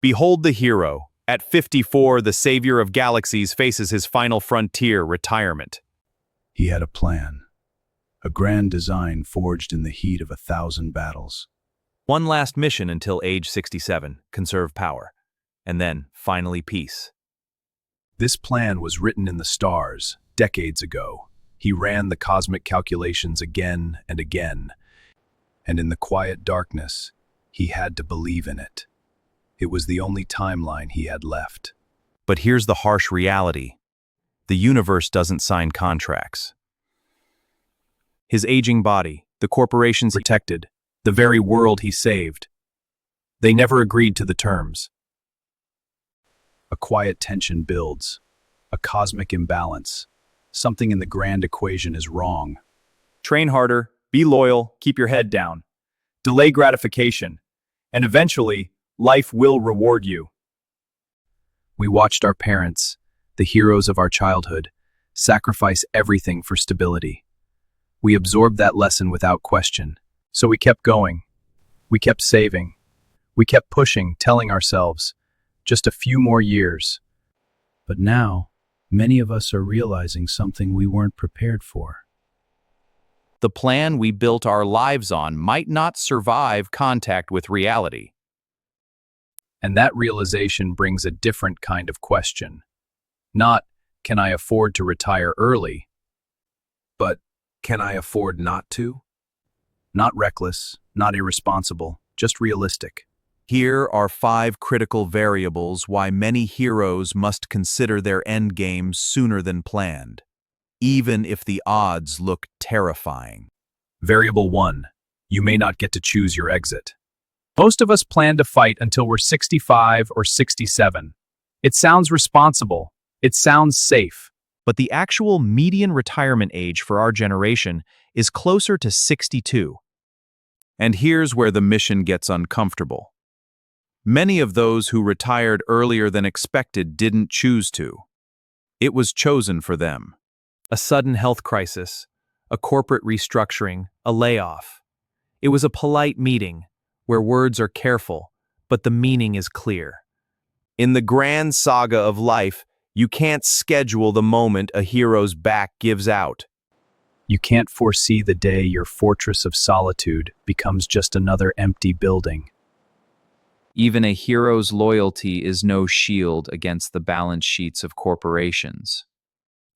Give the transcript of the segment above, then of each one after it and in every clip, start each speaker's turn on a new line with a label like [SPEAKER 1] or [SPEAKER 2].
[SPEAKER 1] Behold the hero. At 54, the savior of galaxies faces his final frontier, retirement.
[SPEAKER 2] He had a plan, a grand design forged in the heat of 1,000 battles.
[SPEAKER 1] One last mission until age 67, conserve power. And then, finally, peace.
[SPEAKER 2] This plan was written in the stars, decades ago. He ran the cosmic calculations again and again. And in the quiet darkness, he had to believe in it. It was the only timeline he had left.
[SPEAKER 1] But here's the harsh reality. The universe doesn't sign contracts. His aging body, the corporations he protected, the very world he saved. They never agreed to the terms.
[SPEAKER 2] A quiet tension builds, a cosmic imbalance. Something in the grand equation is wrong.
[SPEAKER 1] Train harder, be loyal, keep your head down. Delay gratification, and eventually, life will reward you.
[SPEAKER 2] We watched our parents, the heroes of our childhood, sacrifice everything for stability. We absorbed that lesson without question. So we kept going. We kept saving. We kept pushing, telling ourselves, just a few more years. But now, many of us are realizing something we weren't prepared for.
[SPEAKER 1] The plan we built our lives on might not survive contact with reality.
[SPEAKER 2] And that realization brings a different kind of question. Not, can I afford to retire early? But, can I afford not to? Not reckless, not irresponsible, just realistic.
[SPEAKER 1] Here are 5 critical variables why many heroes must consider their endgames sooner than planned, even if the odds look terrifying.
[SPEAKER 2] Variable 1. You may not get to choose your exit. Most of us plan to fight until we're 65 or 67. It sounds responsible. It sounds safe.
[SPEAKER 1] But the actual median retirement age for our generation is closer to 62. And here's where the mission gets uncomfortable. Many of those who retired earlier than expected didn't choose to. It was chosen for them. A sudden health crisis, a corporate restructuring, a layoff. It was a polite meeting where words are careful, but the meaning is clear. In the grand saga of life, you can't schedule the moment a hero's back gives out.
[SPEAKER 2] You can't foresee the day your fortress of solitude becomes just another empty building.
[SPEAKER 3] Even a hero's loyalty is no shield against the balance sheets of corporations.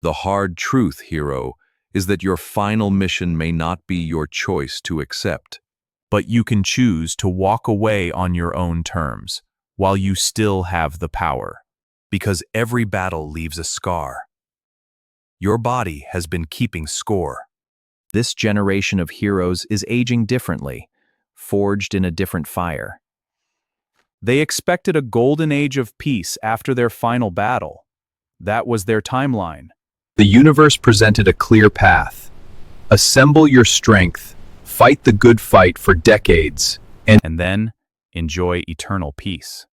[SPEAKER 4] The hard truth, hero, is that your final mission may not be your choice to accept.
[SPEAKER 1] But you can choose to walk away on your own terms, while you still have the power. Because every battle leaves a scar. Your body has been keeping score.
[SPEAKER 3] This generation of heroes is aging differently, forged in a different fire.
[SPEAKER 1] They expected a golden age of peace after their final battle. That was their timeline.
[SPEAKER 2] The universe presented a clear path. Assemble your strength, fight the good fight for decades,
[SPEAKER 1] and then enjoy eternal peace.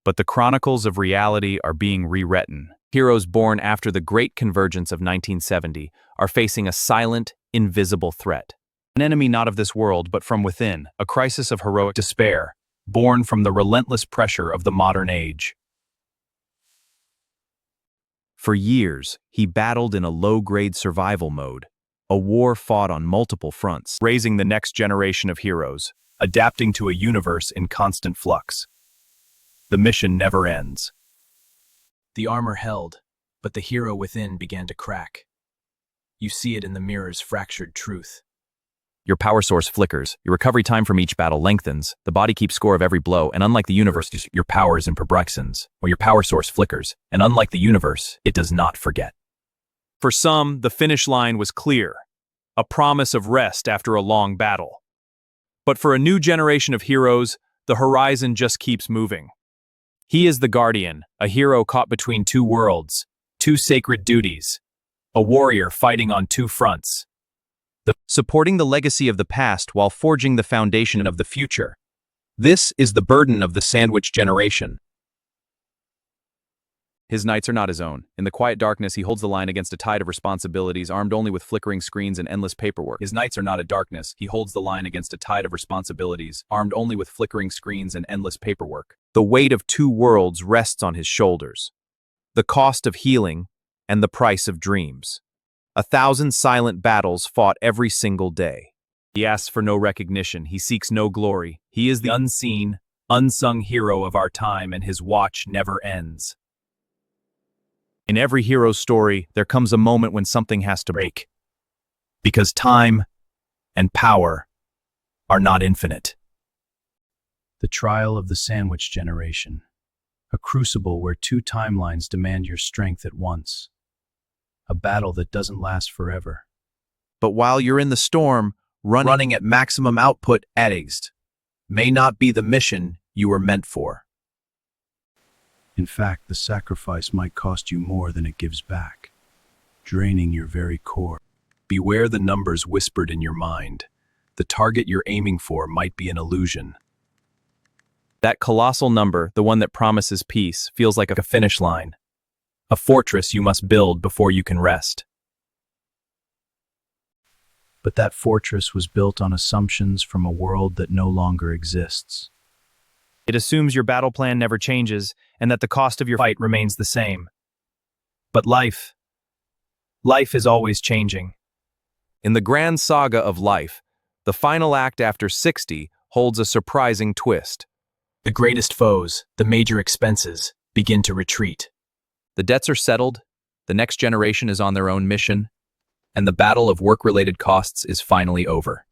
[SPEAKER 1] But the chronicles of reality are being rewritten. Heroes born after the Great Convergence of 1970 are facing a silent, invisible threat. An enemy not of this world, but from within, a crisis of heroic despair, born from the relentless pressure of the modern age. For years, he battled in a low-grade survival mode, a war fought on multiple fronts, raising the next generation of heroes, adapting to a universe in constant flux. The mission never ends.
[SPEAKER 2] The armor held, but the hero within began to crack. You see it in the mirror's fractured truth.
[SPEAKER 1] Your power source flickers, your recovery time from each battle lengthens, the body keeps score of every blow, and unlike the universe, your power is in progressions, or your power source flickers, and unlike the universe, it does not forget. For some, the finish line was clear, a promise of rest after a long battle. But for a new generation of heroes, the horizon just keeps moving. He is the guardian, a hero caught between two worlds, two sacred duties, a warrior fighting on two fronts. Supporting the legacy of the past while forging the foundation of the future. This is the burden of the sandwich generation.
[SPEAKER 3] His nights are not his own. In the quiet darkness, he holds the line against a tide of responsibilities, armed only with flickering screens and endless paperwork.
[SPEAKER 2] His nights are not a darkness. He holds the line against a tide of responsibilities, armed only with flickering screens and endless paperwork.
[SPEAKER 3] The weight of two worlds rests on his shoulders. The cost of healing and the price of dreams. 1,000 silent battles fought every single day. He asks for no recognition. He seeks no glory. He is the
[SPEAKER 2] Unseen, unsung hero of our time, and his watch never ends.
[SPEAKER 3] In every hero's story, there comes a moment when something has to break.
[SPEAKER 2] Because time and power are not infinite. The trial of the sandwich generation. A crucible where two timelines demand your strength at once. A battle that doesn't last forever.
[SPEAKER 3] But while you're in the storm,
[SPEAKER 2] Running at maximum output adaged may not be the mission you were meant for. In fact, the sacrifice might cost you more than it gives back, draining your very core. Beware the numbers whispered in your mind. The target you're aiming for might be an illusion.
[SPEAKER 3] that colossal number, the one that promises peace, feels like
[SPEAKER 2] A finish line, a fortress you must build before you can rest. But that fortress was built on assumptions from a world that no longer exists.
[SPEAKER 3] It assumes your battle plan never changes and that the cost of your
[SPEAKER 2] Fight remains the same. But life is always changing.
[SPEAKER 3] In the grand saga of life, the final act after 60 holds a surprising twist.
[SPEAKER 2] The greatest foes, the major expenses, begin to retreat.
[SPEAKER 3] The debts are settled, the next generation is on their own mission,
[SPEAKER 2] And the battle of work-related costs is finally over.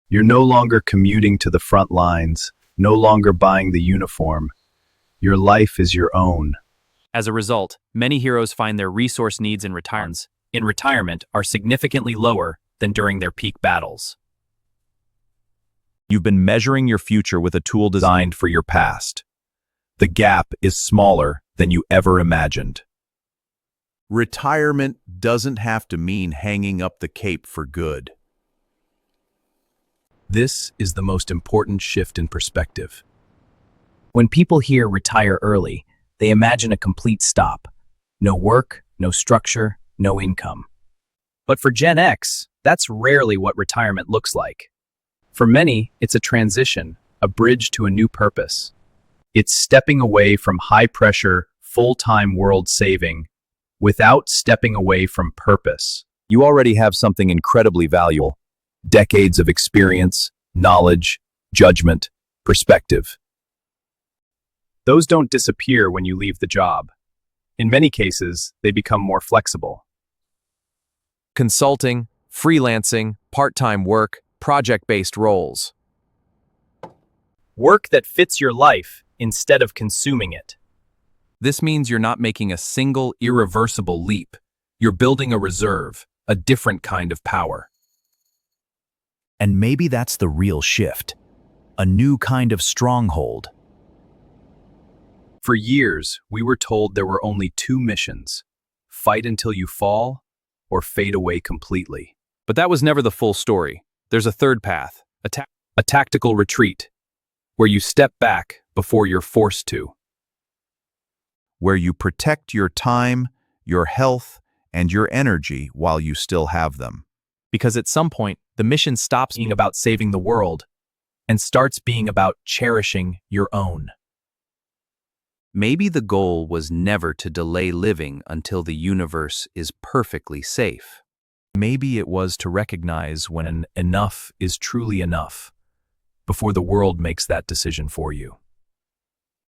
[SPEAKER 2] You're no longer commuting to the front lines, no longer buying the uniform. Your life is your own.
[SPEAKER 3] As a result, many heroes find their resource needs in retirement
[SPEAKER 2] Are significantly lower than during their peak battles.
[SPEAKER 1] You've been measuring your future with a tool designed for your past. The gap is smaller than you ever imagined.
[SPEAKER 4] Retirement doesn't have to mean hanging up the cape for good.
[SPEAKER 2] This is the most important shift in perspective.
[SPEAKER 5] When people hear retire early, they imagine a complete stop. No work, no structure, no income.
[SPEAKER 2] But for Gen X, that's rarely what retirement looks like. For many, it's a transition, a bridge to a new purpose. It's stepping away from high-pressure, full-time world saving without stepping away from purpose.
[SPEAKER 1] You already have something incredibly valuable. Decades of experience, knowledge, judgment, perspective.
[SPEAKER 2] Those don't disappear when you leave the job. In many cases, they become more flexible.
[SPEAKER 3] consulting, freelancing, part-time work, project-based roles.
[SPEAKER 2] Work that fits your life instead of consuming it.
[SPEAKER 3] This means you're not making a single
[SPEAKER 2] Irreversible leap. You're building a reserve, a different kind of power.
[SPEAKER 1] And maybe that's the real shift. A new kind of stronghold.
[SPEAKER 2] For years, we were told there were only two missions: fight until you fall, or fade away completely.
[SPEAKER 3] But that was never the full story. There's a third path,
[SPEAKER 2] A tactical retreat, where you step back before you're forced to.
[SPEAKER 4] Where you protect your time, your health, and your energy while you still have them.
[SPEAKER 3] because at some point, the mission stops
[SPEAKER 2] Being about saving the world and starts being about cherishing your own.
[SPEAKER 3] Maybe the goal was never to delay living until the universe is perfectly safe.
[SPEAKER 1] Maybe it was to recognize when
[SPEAKER 2] When enough is truly enough, before the world makes that decision for you.